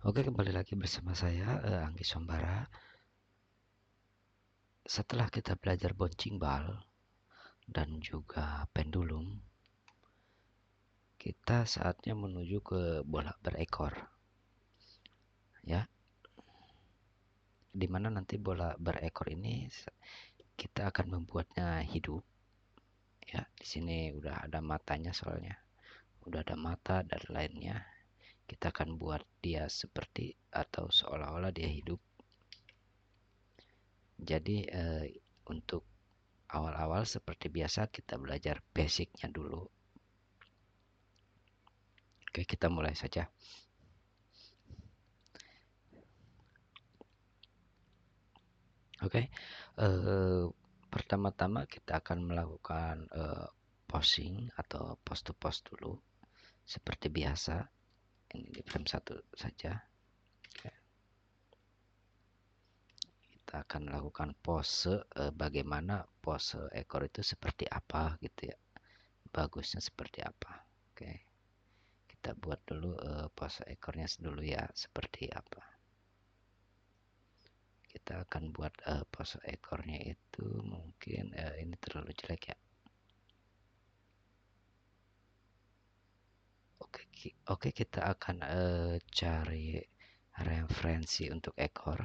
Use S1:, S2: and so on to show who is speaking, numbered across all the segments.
S1: Oke, kembali lagi bersama saya Anggi Sombara. Setelah kita belajar bouncing ball dan juga pendulum, kita saatnya menuju ke bola berekor, ya. Dimana nanti bola berekor ini kita akan membuatnya hidup, ya. Di sini udah ada matanya soalnya, udah ada mata dan lainnya. Kita akan buat dia seperti atau seolah-olah dia hidup. Jadi untuk awal-awal seperti biasa kita belajar basicnya dulu. Oke, kita mulai saja. Oke, pertama-tama kita akan melakukan posing atau pose to pose dulu, seperti biasa. Ini di frame 1 saja. Oke. Kita akan melakukan pose, bagaimana pose ekor itu seperti apa gitu ya. Bagusnya seperti apa. Oke, kita buat dulu pose ekornya dulu ya, seperti apa. Kita akan buat pose ekornya itu mungkin ini terlalu jelek ya. Oke, kita akan cari referensi untuk ekor.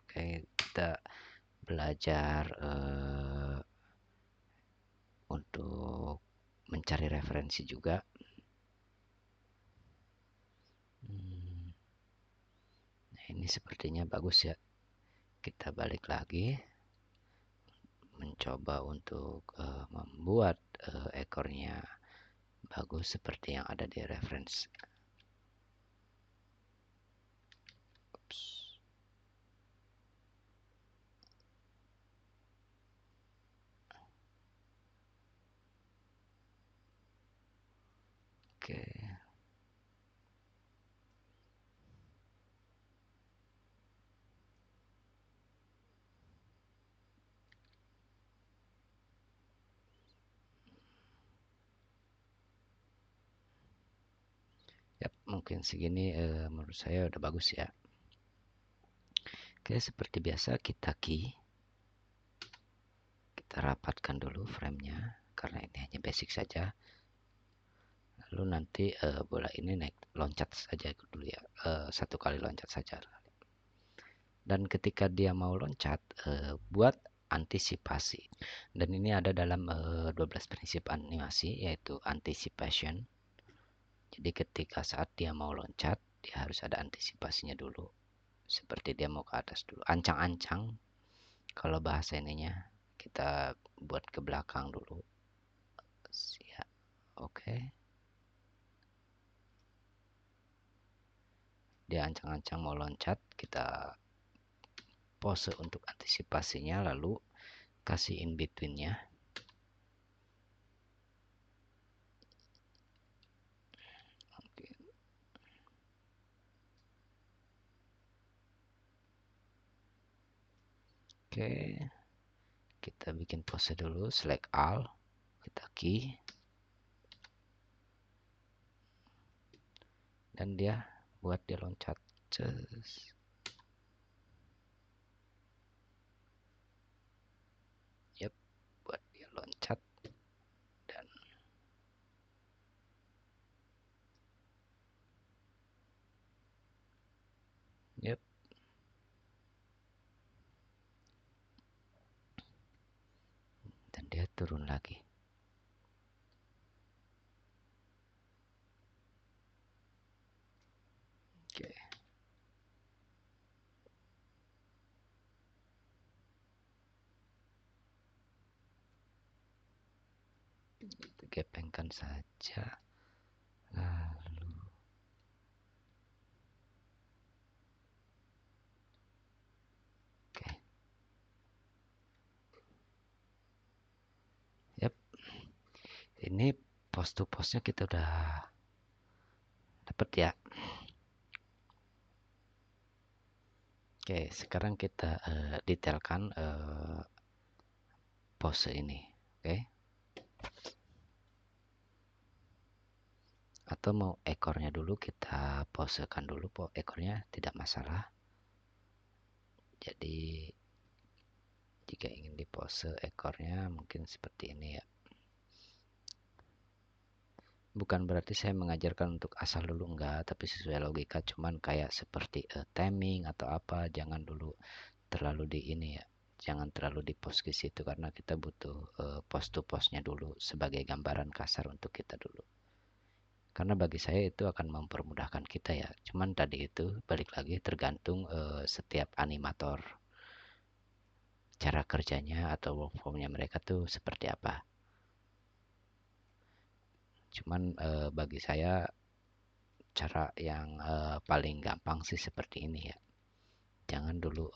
S1: Oke, kita belajar untuk mencari referensi juga. Nah, ini sepertinya bagus ya. Kita balik lagi, mencoba untuk membuat ekornya bagus seperti yang ada di referensi. Ups. Oke. Yap, mungkin segini menurut saya udah bagus ya. Oke, seperti biasa kita rapatkan dulu framenya karena ini hanya basic saja. Lalu nanti bola ini naik loncat saja dulu ya, satu kali loncat saja. Dan ketika dia mau loncat, buat antisipasi. Dan ini ada dalam 12 prinsip animasi, yaitu anticipation. Jadi ketika saat dia mau loncat, dia harus ada antisipasinya dulu. Seperti dia mau ke atas dulu, ancang-ancang. Kalau bahasa ininya kita buat ke belakang dulu. Ya, oke. Dia ancang-ancang mau loncat, kita pose untuk antisipasinya, lalu kasih in betweennya. Oke, kita bikin pose dulu, select all, kita key, dan dia buat dia loncat. Yep, buat dia loncat. Dan yep, dan dia turun lagi. Oke. Kita gepengkan saja. Lalu oke. Yep. Ini pose to pose-nya kita udah dapat ya. Oke, sekarang kita detailkan pose ini. Oke. Atau mau ekornya dulu kita posekan dulu, ekornya tidak masalah. Jadi jika ingin dipose ekornya mungkin seperti ini ya. Bukan berarti saya mengajarkan untuk asal dulu, enggak, tapi sesuai logika, cuman kayak seperti timing atau apa, jangan dulu terlalu di ini ya. Jangan terlalu di pos ke situ karena kita butuh post to postnya dulu sebagai gambaran kasar untuk kita dulu. Karena bagi saya itu akan mempermudahkan kita ya. Cuman tadi itu balik lagi tergantung setiap animator cara kerjanya atau workflow-nya mereka tuh seperti apa. Cuman bagi saya cara yang paling gampang sih seperti ini ya. Jangan dulu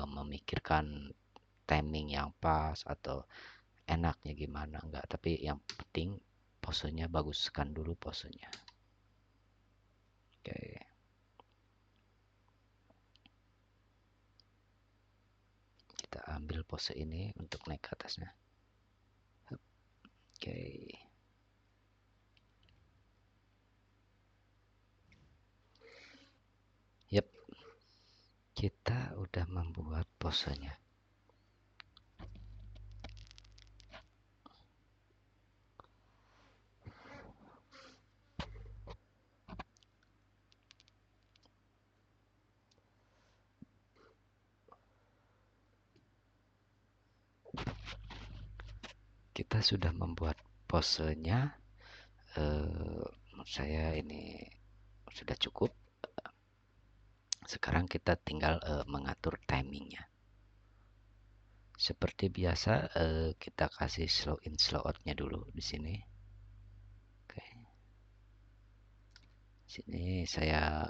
S1: memikirkan timing yang pas atau enaknya gimana, enggak, tapi yang penting posenya baguskan dulu posenya. Oke. Kita ambil pose ini untuk naik ke atasnya. Oke. Yap, kita udah membuat posenya. Kita sudah membuat posenya. Menurut saya ini sudah cukup. Sekarang kita tinggal mengatur timingnya. Seperti biasa kita kasih slow in slow outnya dulu di sini. Oke. Sini saya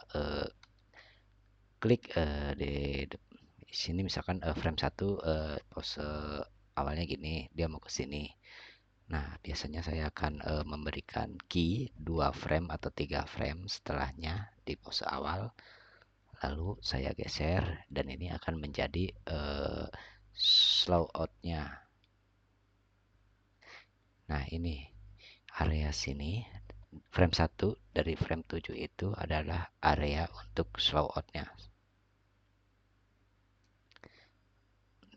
S1: klik di sini misalkan frame 1 pose awalnya gini, dia mau ke sini. Nah, biasanya saya akan memberikan key 2 frame atau 3 frame setelahnya di pose awal. Lalu saya geser dan ini akan menjadi slow outnya. Nah, ini area sini frame 1 dari frame 7 itu adalah area untuk slow outnya.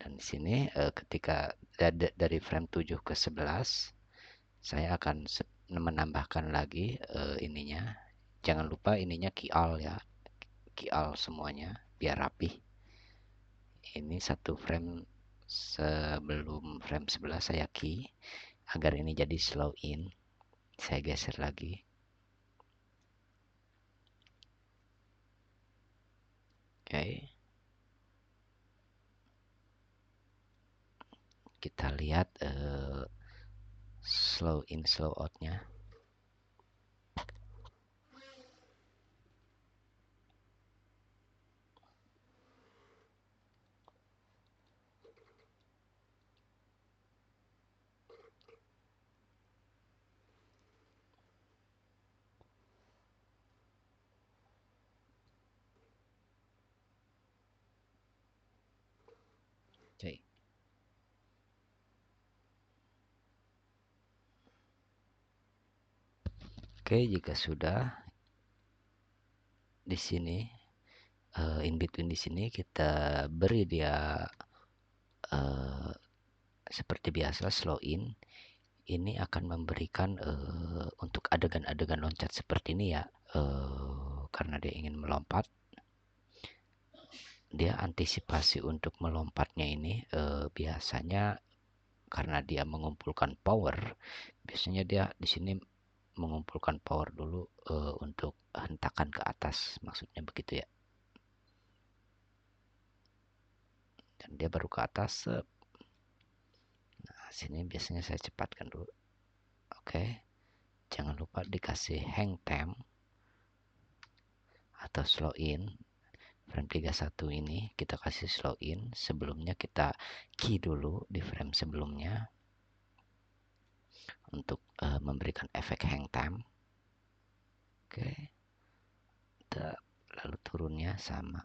S1: Dan di sini ketika dari frame 7 ke 11 saya akan menambahkan lagi ininya. Jangan lupa ininya key all ya. Key all semuanya biar rapih. Ini satu frame sebelum frame 11 saya key agar ini jadi slow in. Saya geser lagi. Oke. Kita lihat slow in slow outnya. Oke. Oke, jika sudah di sini in between di sini kita beri dia seperti biasa slow in. Ini akan memberikan untuk adegan-adegan loncat seperti ini ya, karena dia ingin melompat, dia antisipasi untuk melompatnya ini biasanya karena dia mengumpulkan power, biasanya dia di sini mengumpulkan power dulu untuk hentakan ke atas, maksudnya begitu ya. Dan dia baru ke atas. Nah, sini biasanya saya cepatkan dulu. Oke. Jangan lupa dikasih hang time atau slow in. Frame 31 ini kita kasih slow in. Sebelumnya kita key dulu di frame sebelumnya untuk memberikan efek hang time. Oke. Lalu turunnya sama.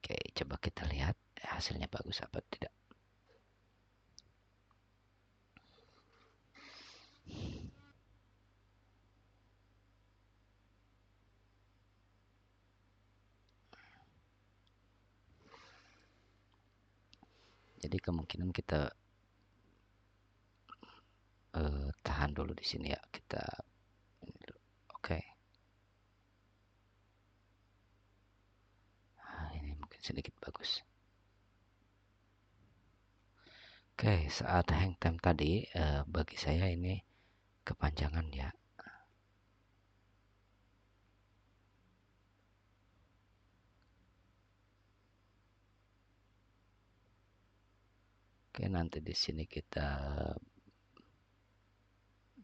S1: Oke, coba kita lihat hasilnya bagus apa tidak. Jadi kemungkinan kita tahan dulu di sini ya. Kita oke. Nah, ini mungkin sedikit bagus. Oke, saat hang time tadi bagi saya ini kepanjangan ya. Oke, nanti di sini kita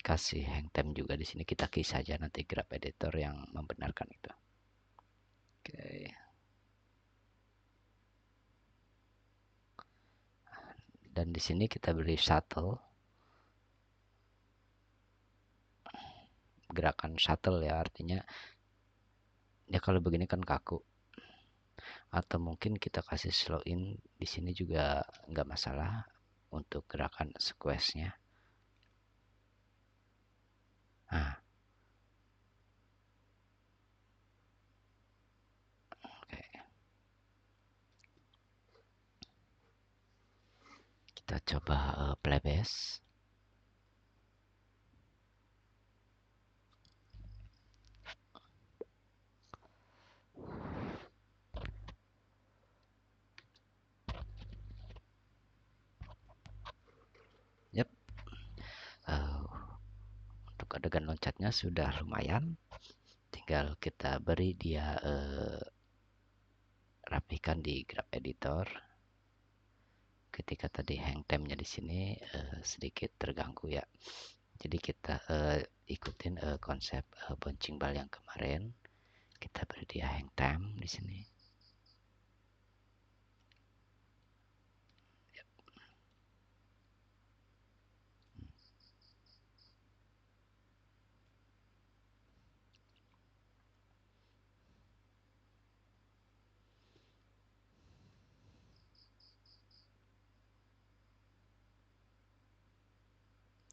S1: kasih hang time juga. Di sini kita key saja nanti graph editor yang membenarkan itu. Oke. Dan di sini kita beri shuttle, gerakan shuttle ya, artinya ya kalau begini kan kaku. Atau mungkin kita kasih slow in di sini juga nggak masalah untuk gerakan squash-nya. Nah, oke. Kita coba playbase. Yap. Untuk adegan loncatnya sudah lumayan. Tinggal kita beri dia rapikan di graph editor. Ketika tadi hang time-nya di sini sedikit terganggu ya. Jadi kita ikutin konsep bouncing ball yang kemarin. Kita beri dia hang time di sini.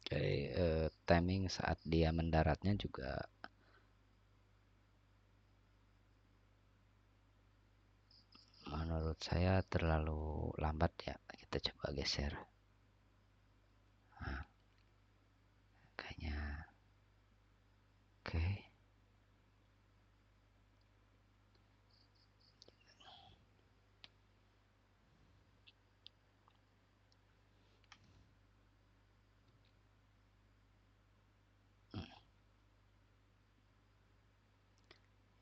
S1: Oke, timing saat dia mendaratnya juga menurut saya terlalu lambat ya. Kita coba geser. Nah, kayaknya oke.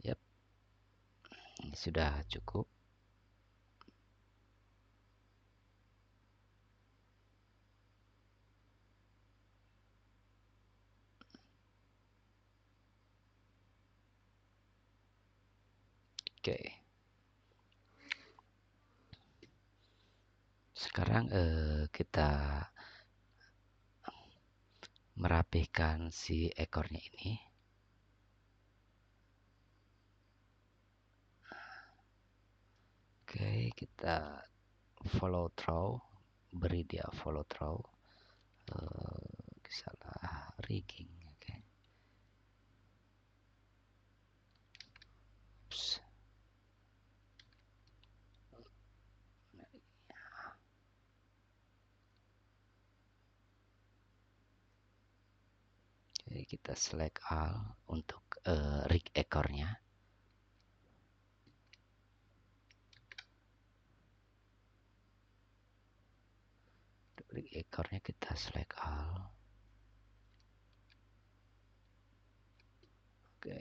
S1: Yap, ini sudah cukup. Oke. Sekarang kita merapihkan si ekornya ini. Oke, kita follow through, beri dia follow through. Salah rigging. Oke. Oops. Oke, kita select all untuk rig ekornya. Rig ekornya kita select all. Oke,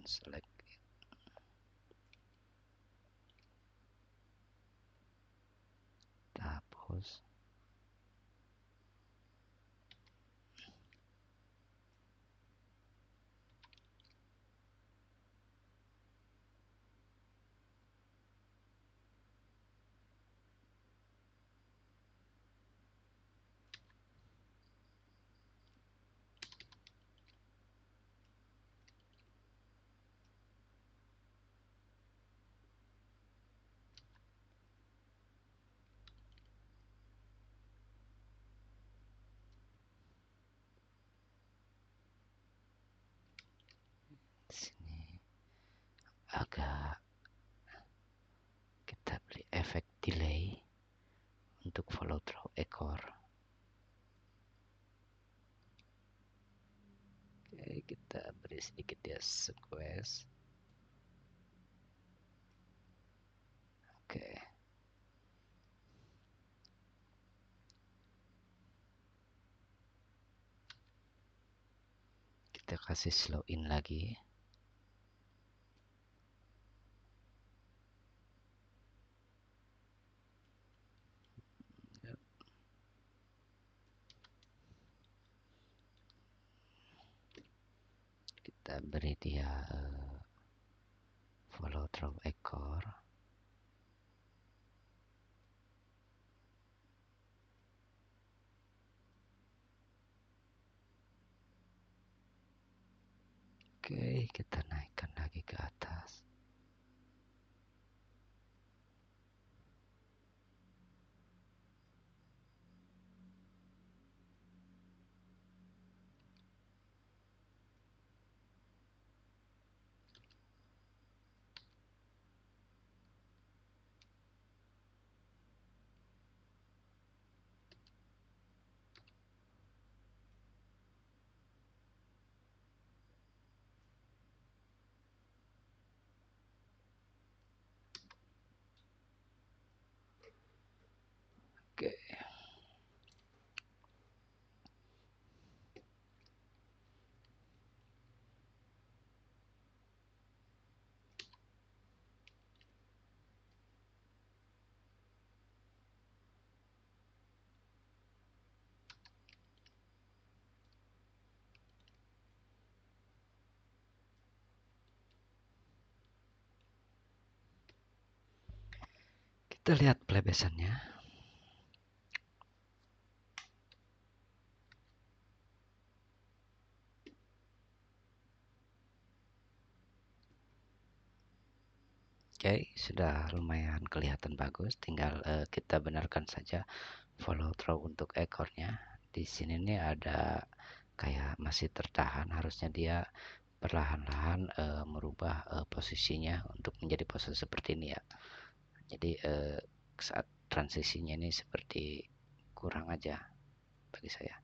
S1: select. Kita hapus. Sini agak kita beri efek delay untuk follow through ekor. Oke, kita beri sedikit ya request. Oke. Kita kasih slow in lagi. Kita beri dia follow through ekor. Oke, kita naikkan lagi ke atas. Oke. Kita lihat pelebesannya. Oke, sudah lumayan kelihatan bagus. Tinggal kita benarkan saja follow through untuk ekornya. Di sini nih ada kayak masih tertahan. Harusnya dia perlahan-lahan merubah posisinya untuk menjadi posisi seperti ini ya. Jadi saat transisinya ini seperti kurang aja bagi saya.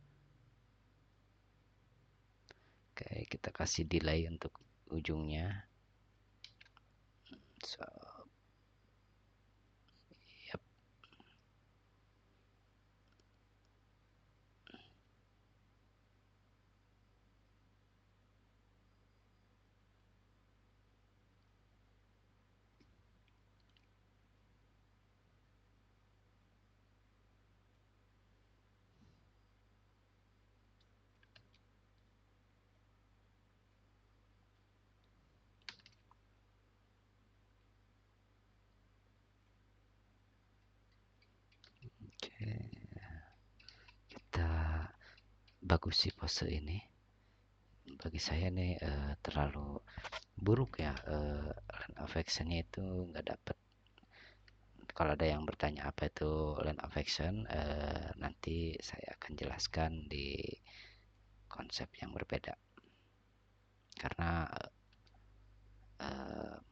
S1: Oke, kita kasih delay untuk ujungnya. So, yep. Oke, kita bagus sih pose ini. Bagi saya nih terlalu buruk ya, line of actionnya itu nggak dapet. Kalau ada yang bertanya apa itu line of action, nanti saya akan jelaskan di konsep yang berbeda. Karena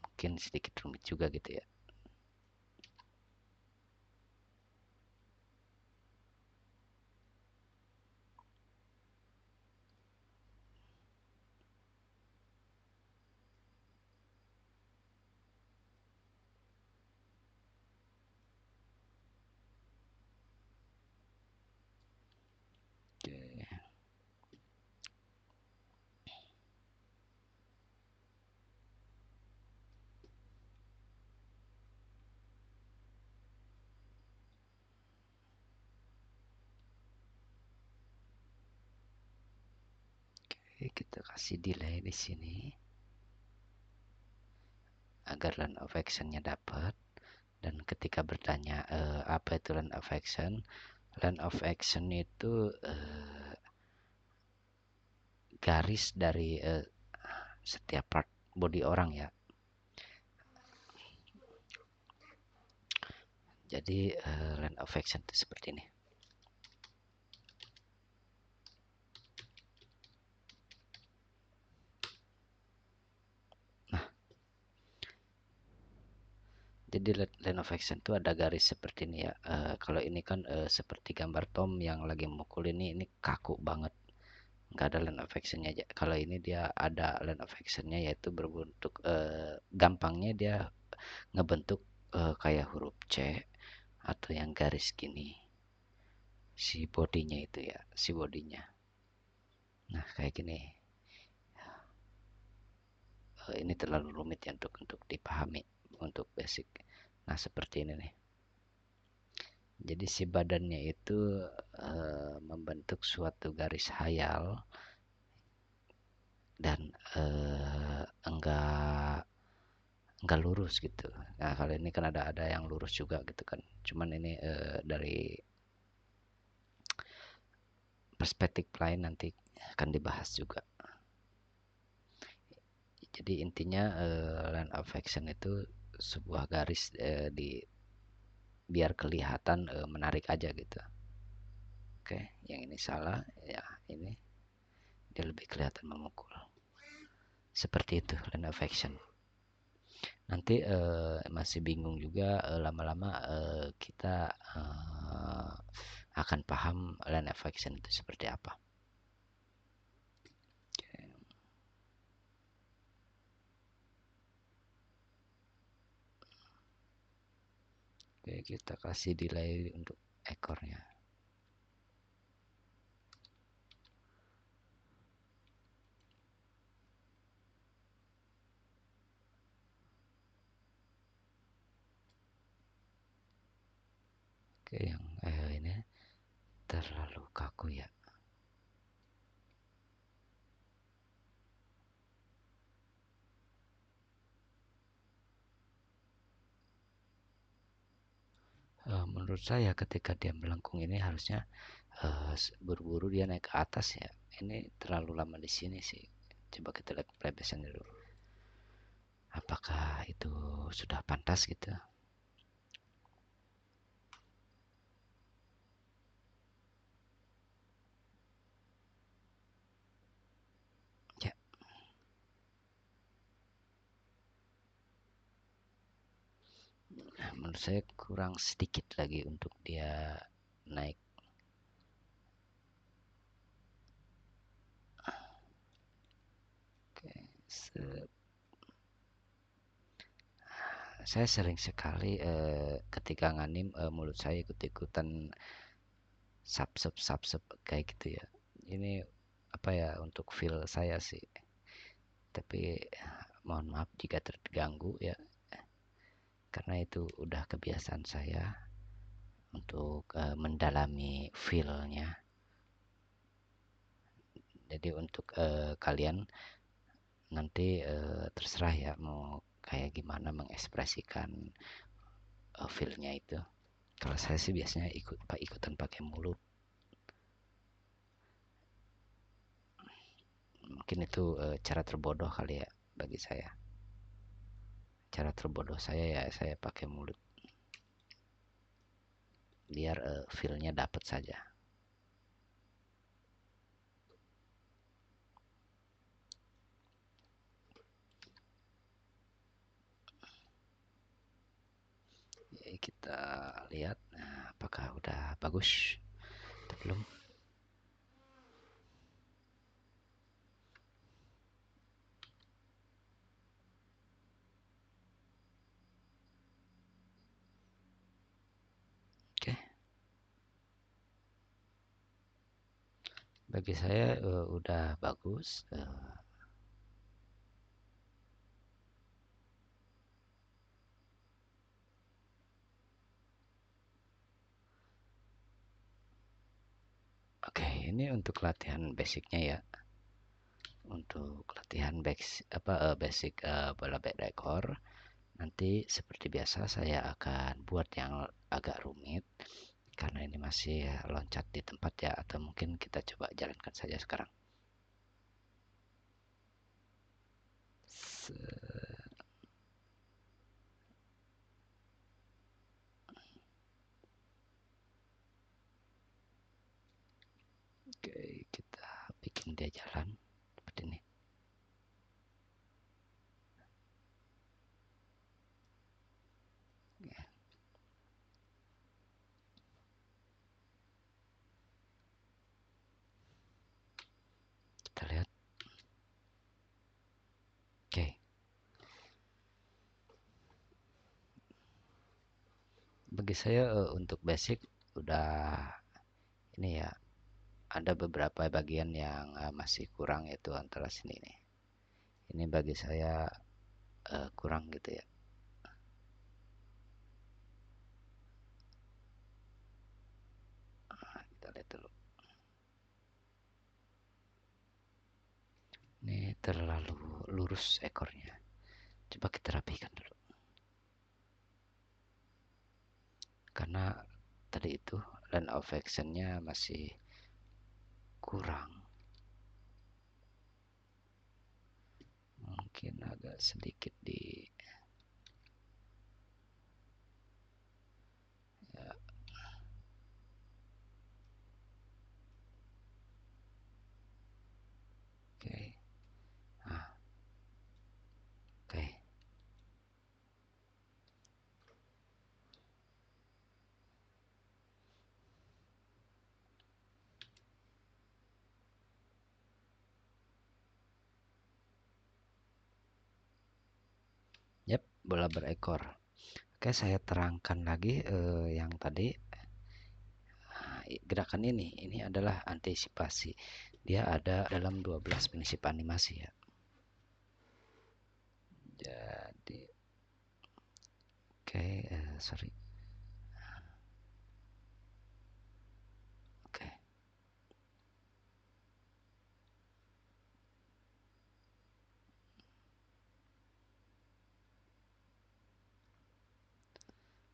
S1: mungkin sedikit rumit juga gitu ya. Oke. Oke, kita kasih delay di sini agar line of actionnya dapat. Dan ketika bertanya apa itu line of action, line of action itu garis dari setiap part body orang ya. Jadi line of action itu seperti ini. Nah, Jadi line of action itu ada garis seperti ini ya. Kalau ini kan seperti gambar Tom yang lagi mukul ini kaku banget, nggak ada line of actionnya aja. Kalau ini dia ada line of actionnya, yaitu berbentuk gampangnya dia ngebentuk kayak huruf C atau yang garis gini, si bodinya itu ya, si bodinya. Nah kayak gini. Ini terlalu rumit ya untuk dipahami untuk basic. Nah seperti ini nih. Jadi si badannya itu membentuk suatu garis hayal dan enggak lurus gitu. Nah kalau ini kan ada yang lurus juga gitu kan. Cuman ini dari perspektif lain nanti akan dibahas juga. Jadi intinya line of action itu sebuah garis biar kelihatan menarik aja gitu. Oke, yang ini salah ya, ini dia lebih kelihatan memukul. Seperti itu line of action. Nanti masih bingung juga, lama-lama kita akan paham line of action itu seperti apa. Oke, kita kasih delay untuk ekornya. Oke, yang ini terlalu kaku ya. Menurut saya ketika dia melengkung ini harusnya buru-buru dia naik ke atas ya. Ini terlalu lama di sini sih. Coba kita lihat playbacknya dulu. Apakah itu sudah pantas gitu? Ya, menurut saya kurang sedikit lagi untuk dia naik. Oke, saya sering sekali ketika nganim mulut saya ikut-ikutan sap kayak gitu ya. Ini apa ya, untuk feel saya sih. Tapi mohon maaf jika terganggu ya, karena itu udah kebiasaan saya untuk mendalami feel-nya. Jadi untuk kalian nanti terserah ya mau kayak gimana mengekspresikan feel-nya itu. Kalau saya sih biasanya ikutan pakai mulut. Mungkin itu cara terbodoh kali ya bagi saya. Cara terbodoh saya ya saya pakai mulut biar feel-nya dapat saja. Kita lihat apakah udah bagus atau belum. Oke, bagi saya udah bagus. Oke, ini untuk latihan basicnya ya. Untuk latihan basic bola back rekor. Nanti seperti biasa saya akan buat yang agak rumit karena ini masih loncat di tempat ya, atau mungkin kita coba jalankan saja sekarang. Oke, kita bikin dia jalan seperti ini. bagi saya untuk basic udah ini ya, ada beberapa bagian yang masih kurang, yaitu antara sini nih. Ini bagi saya kurang gitu ya. Kita lihat dulu. Ini terlalu lurus ekornya. Coba kita rapikan dulu. Karena tadi itu line of actionnya masih kurang. Mungkin agak sedikit di ya. Oke. Ah, oke. Yap, bola berekor. Oke, saya terangkan lagi yang tadi. Gerakan ini adalah antisipasi. Dia ada dalam 12 prinsip animasi ya. Jadi oke, sorry. Oke.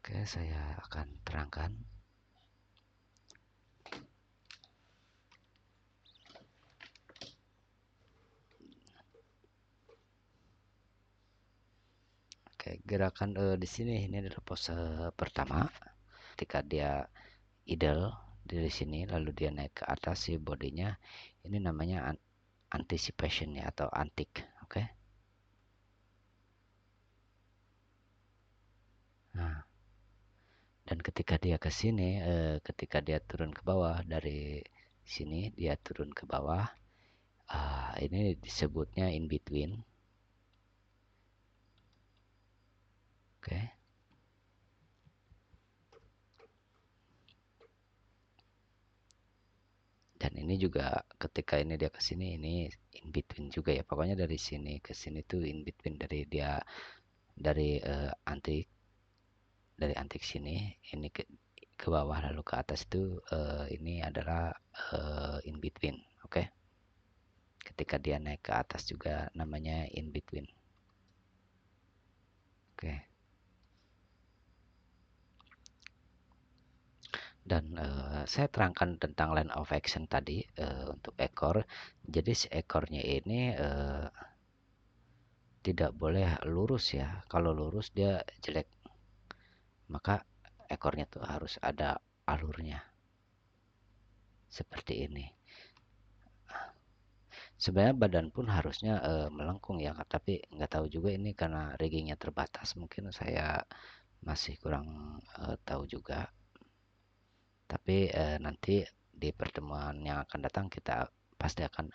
S1: Oke, saya akan terangkan. Oke, gerakan di sini ini adalah pose pertama. Ketika dia idle dari sini lalu dia naik ke atas si bodinya, ini namanya anticipation ya, atau antik. Oke. Nah, dan ketika dia ke sini, ketika dia turun ke bawah dari sini, dia turun ke bawah. Ini disebutnya in between. Oke. Dan ini juga ketika ini dia ke sini, ini in between juga ya. Pokoknya dari sini ke sini tuh in between, dari dia dari antik, dari antik sini ini ke bawah lalu ke atas itu ini adalah in between. Oke. Ketika dia naik ke atas juga namanya in between. Oke. Dan saya terangkan tentang line of action tadi untuk ekor. Jadi si ekornya ini tidak boleh lurus ya. Kalau lurus dia jelek. Maka ekornya tuh harus ada alurnya. Seperti ini. Sebenarnya badan pun harusnya melengkung ya, tapi nggak tahu juga ini karena riggingnya terbatas. Mungkin saya masih kurang tahu juga. Tapi nanti di pertemuan yang akan datang kita pasti akan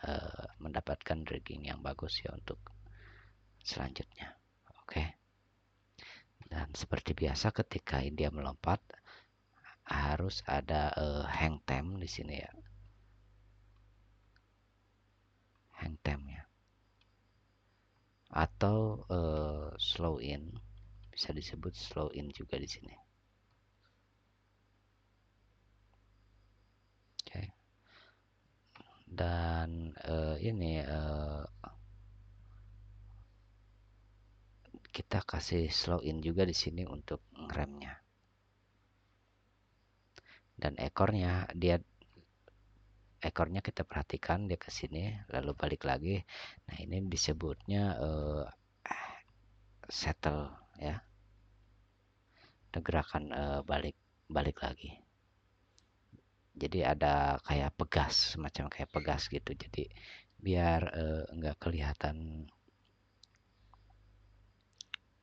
S1: mendapatkan rigging yang bagus ya untuk selanjutnya. Oke. Dan seperti biasa ketika dia melompat harus ada hang time di sini ya. Hang time ya. Atau slow in, bisa disebut slow in juga di sini. Oke. Dan ini kita kasih slow in juga di sini untuk ngeremnya. Dan ekornya kita perhatikan dia ke sini lalu balik lagi. Nah, ini disebutnya settle ya. Ada gerakan balik lagi. Jadi ada kayak pegas, semacam kayak pegas gitu. Jadi biar nggak kelihatan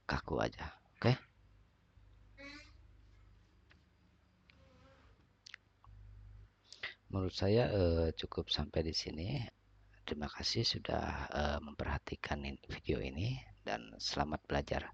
S1: kaku aja. Oke. Menurut saya cukup sampai di sini. Terima kasih sudah memperhatikan video ini dan selamat belajar.